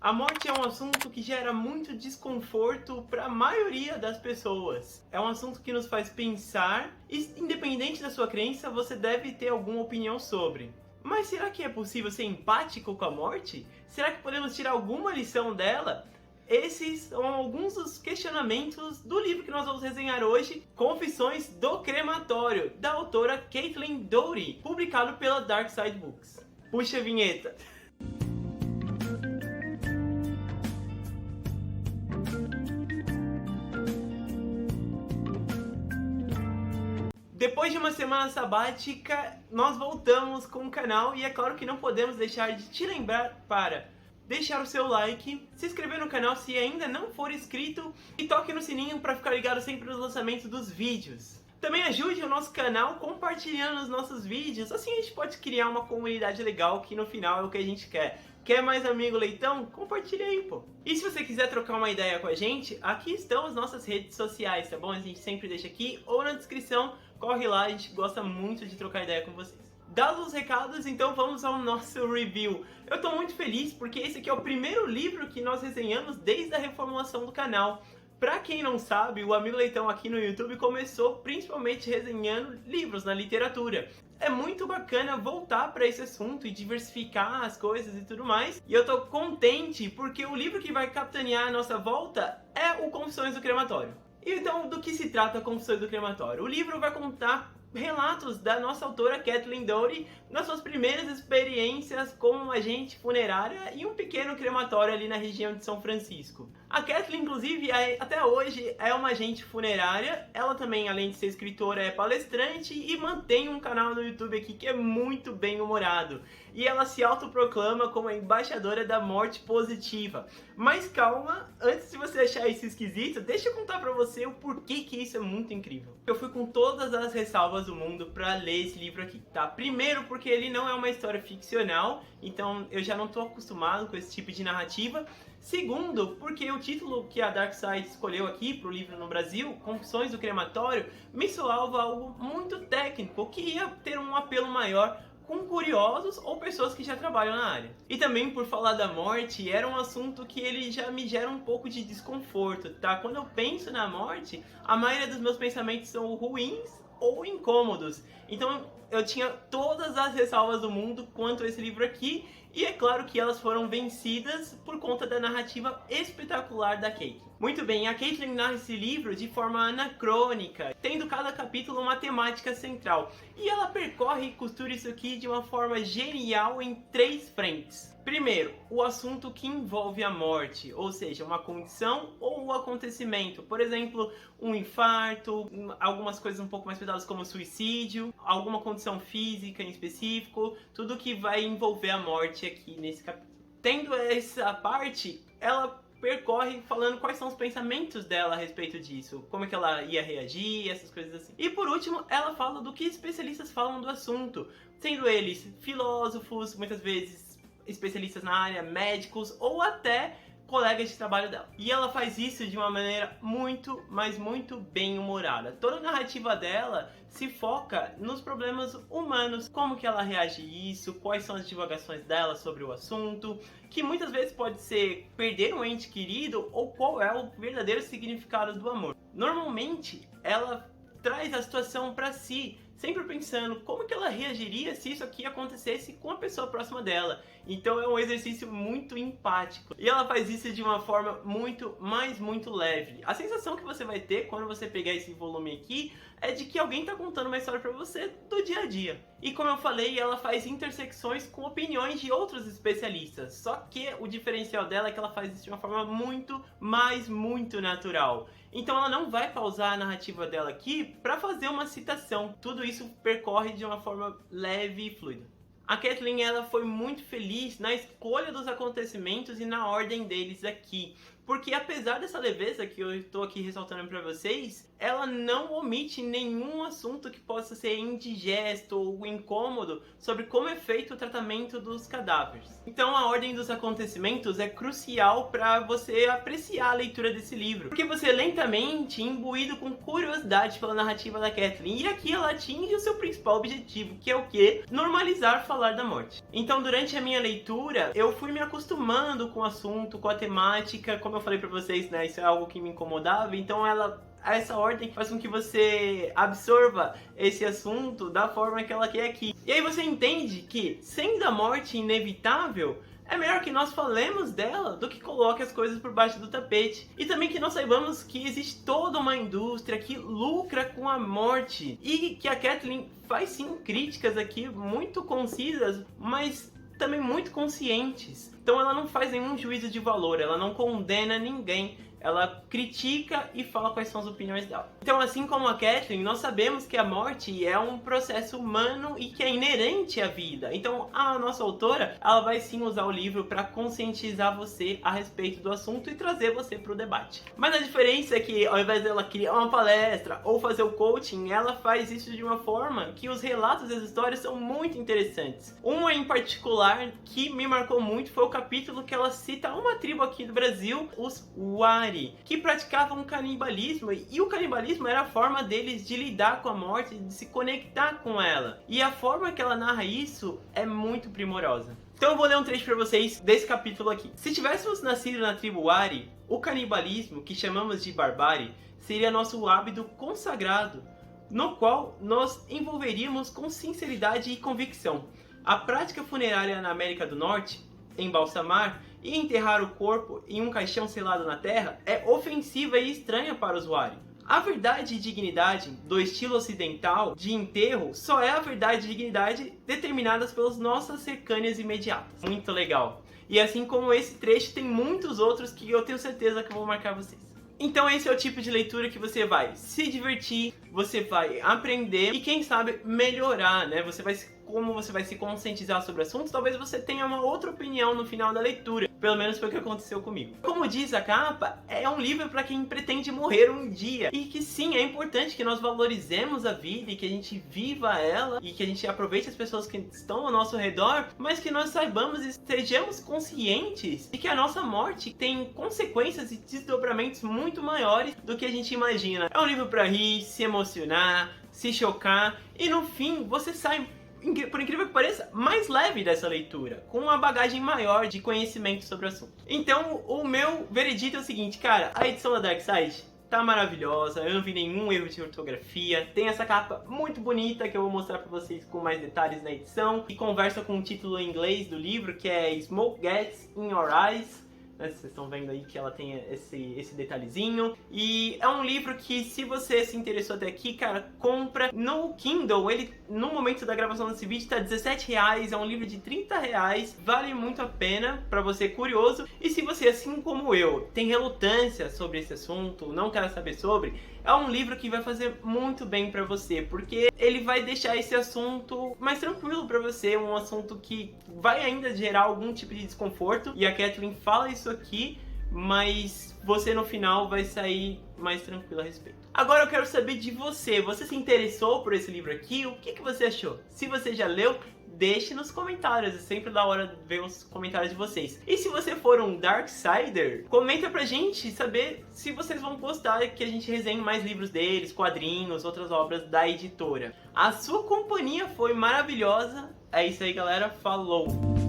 A morte é um assunto que gera muito desconforto para a maioria das pessoas. É um assunto que nos faz pensar e, independente da sua crença, você deve ter alguma opinião sobre. Mas será que é possível ser empático com a morte? Será que podemos tirar alguma lição dela? Esses são alguns dos questionamentos do livro que nós vamos resenhar hoje, Confissões do Crematório, da autora Caitlin Doughty, publicado pela Dark Side Books. Puxa a vinheta! Depois de uma semana sabática, nós voltamos com o canal e é claro que não podemos deixar de te lembrar para deixar o seu like, se inscrever no canal se ainda não for inscrito e toque no sininho para ficar ligado sempre nos lançamentos dos vídeos. Também ajude o nosso canal compartilhando os nossos vídeos, assim a gente pode criar uma comunidade legal que no final é o que a gente quer. Quer mais amigo leitão? Compartilha aí, pô! E se você quiser trocar uma ideia com a gente, aqui estão as nossas redes sociais, tá bom? A gente sempre deixa aqui ou na descrição, corre lá, a gente gosta muito de trocar ideia com vocês. Dados os recados, então vamos ao nosso review. Eu tô muito feliz porque esse aqui é o primeiro livro que nós resenhamos desde a reformulação do canal. Pra quem não sabe, o Amigo Leitão aqui no YouTube começou principalmente resenhando livros na literatura. É muito bacana voltar para esse assunto e diversificar as coisas e tudo mais. E eu tô contente porque o livro que vai capitanear a nossa volta é o Confissões do Crematório. E então, do que se trata Confissões do Crematório? O livro vai contar relatos da nossa autora Caitlin Doughty nas suas primeiras experiências como agente funerária e um pequeno crematório ali na região de São Francisco. A Caitlin, inclusive, até hoje é uma agente funerária. Ela também, além de ser escritora, é palestrante e mantém um canal no YouTube aqui que é muito bem humorado. E ela se autoproclama como a embaixadora da morte positiva. Mas calma, antes de você achar isso esquisito, deixa eu contar pra você o porquê que isso é muito incrível. Eu fui com todas as ressalvas do mundo pra ler esse livro aqui, tá? Primeiro porque ele não é uma história ficcional, então eu já não tô acostumado com esse tipo de narrativa. Segundo, porque o título que a Dark Side escolheu aqui pro livro no Brasil, Confissões do Crematório, me soava algo muito técnico, que ia ter um apelo maior com curiosos ou pessoas que já trabalham na área. E também por falar da morte, era um assunto que ele já me gera um pouco de desconforto, tá? Quando eu penso na morte, a maioria dos meus pensamentos são ruins ou incômodos. Então eu tinha todas as ressalvas do mundo quanto a esse livro aqui, e é claro que elas foram vencidas por conta da narrativa espetacular da Caitlin. Muito bem, a Caitlin narra esse livro de forma anacrônica, tendo cada capítulo uma temática central. E ela percorre e costura isso aqui de uma forma genial em 3 frentes. Primeiro, o assunto que envolve a morte, ou seja, uma condição ou um acontecimento. Por exemplo, um infarto, algumas coisas um pouco mais pesadas como suicídio, alguma condição física em específico, tudo que vai envolver a morte aqui nesse capítulo. Tendo essa parte, ela percorre falando quais são os pensamentos dela a respeito disso, como é que ela ia reagir, essas coisas assim. E por último, ela fala do que especialistas falam do assunto, sendo eles filósofos, muitas vezes especialistas na área, médicos ou até colegas de trabalho dela. E ela faz isso de uma maneira muito, mas muito bem humorada. Toda a narrativa dela se foca nos problemas humanos, como que ela reage a isso, quais são as divagações dela sobre o assunto, que muitas vezes pode ser perder um ente querido ou qual é o verdadeiro significado do amor. Normalmente, ela traz a situação para si, sempre pensando como que ela reagiria se isso aqui acontecesse com a pessoa próxima dela. Então é um exercício muito empático. E ela faz isso de uma forma muito, mas muito leve. A sensação que você vai ter quando você pegar esse volume aqui é de que alguém está contando uma história para você do dia a dia. E como eu falei, ela faz intersecções com opiniões de outros especialistas. Só que o diferencial dela é que ela faz isso de uma forma muito, mas muito natural. Então ela não vai pausar a narrativa dela aqui para fazer uma citação. Tudo isso percorre de uma forma leve e fluida. A Caitlin, ela foi muito feliz na escolha dos acontecimentos e na ordem deles aqui. Porque apesar dessa leveza que eu estou aqui ressaltando para vocês, ela não omite nenhum assunto que possa ser indigesto ou incômodo sobre como é feito o tratamento dos cadáveres. Então a ordem dos acontecimentos é crucial para você apreciar a leitura desse livro, porque você é lentamente imbuído com curiosidade pela narrativa da Kathleen, e aqui ela atinge o seu principal objetivo, que é o quê? Normalizar falar da morte. Então durante a minha leitura, eu fui me acostumando com o assunto, com a temática, como eu falei para vocês, né, isso é algo que me incomodava, então essa ordem faz com que você absorva esse assunto da forma que ela quer aqui. E aí você entende que, sendo a morte inevitável, é melhor que nós falemos dela do que coloque as coisas por baixo do tapete. E também que nós saibamos que existe toda uma indústria que lucra com a morte. E que a Kathleen faz sim críticas aqui muito concisas, mas também muito conscientes. Então ela não faz nenhum juízo de valor, ela não condena ninguém. Ela critica e fala quais são as opiniões dela. Então, assim como a Kathleen, nós sabemos que a morte é um processo humano e que é inerente à vida. Então, a nossa autora, ela vai sim usar o livro para conscientizar você a respeito do assunto e trazer você para o debate. Mas a diferença é que, ao invés dela criar uma palestra ou fazer o coaching, ela faz isso de uma forma que os relatos das histórias são muito interessantes. Uma em particular que me marcou muito foi o capítulo que ela cita uma tribo aqui do Brasil, os Wari, que praticavam canibalismo, e o canibalismo era a forma deles de lidar com a morte, de se conectar com ela. E a forma que ela narra isso é muito primorosa. Então eu vou ler um trecho para vocês desse capítulo aqui. Se tivéssemos nascido na tribo Wari, o canibalismo, que chamamos de barbárie, seria nosso hábito consagrado, no qual nós envolveríamos com sinceridade e convicção. A prática funerária na América do Norte, embalsamar e enterrar o corpo em um caixão selado na terra, é ofensiva e estranha para os Wari. A verdade e dignidade do estilo ocidental de enterro só é a verdade e dignidade determinadas pelas nossas cercanias imediatas. Muito legal. E assim como esse trecho, tem muitos outros que eu tenho certeza que eu vou marcar vocês. Então esse é o tipo de leitura que você vai se divertir, você vai aprender e quem sabe melhorar, né? Como você vai se conscientizar sobre assuntos, talvez você tenha uma outra opinião no final da leitura. Pelo menos foi o que aconteceu comigo. Como diz a capa, é um livro para quem pretende morrer um dia. E que sim, é importante que nós valorizemos a vida e que a gente viva ela e que a gente aproveite as pessoas que estão ao nosso redor, mas que nós saibamos e estejamos conscientes de que a nossa morte tem consequências e desdobramentos muito maiores do que a gente imagina. É um livro para rir, se emocionar, se chocar e no fim você sai, por incrível que pareça, mais leve dessa leitura, com uma bagagem maior de conhecimento sobre o assunto. Então, o meu veredito é o seguinte, cara, a edição da Dark Side tá maravilhosa, eu não vi nenhum erro de ortografia, tem essa capa muito bonita que eu vou mostrar pra vocês com mais detalhes na edição, e conversa com o título em inglês do livro, que é Smoke Gets in Your Eyes. Vocês estão vendo aí que ela tem esse detalhezinho. E é um livro que, se você se interessou até aqui, cara, compra no Kindle. Ele, no momento da gravação desse vídeo, tá R$17. É um livro de R$30. Vale muito a pena pra você curioso. E se você, assim como eu, tem relutância sobre esse assunto, não quer saber sobre, é um livro que vai fazer muito bem pra você, porque ele vai deixar esse assunto mais tranquilo pra você, um assunto que vai ainda gerar algum tipo de desconforto, e a Kathleen fala isso aqui, mas você no final vai sair mais tranquilo a respeito. Agora eu quero saber de você, você se interessou por esse livro aqui? O que você achou? Se você já leu, deixe nos comentários, é sempre da hora ver os comentários de vocês. E se você for um Darksider, comenta pra gente saber se vocês vão gostar que a gente resenhe mais livros deles, quadrinhos, outras obras da editora. A sua companhia foi maravilhosa. É isso aí, galera. Falou!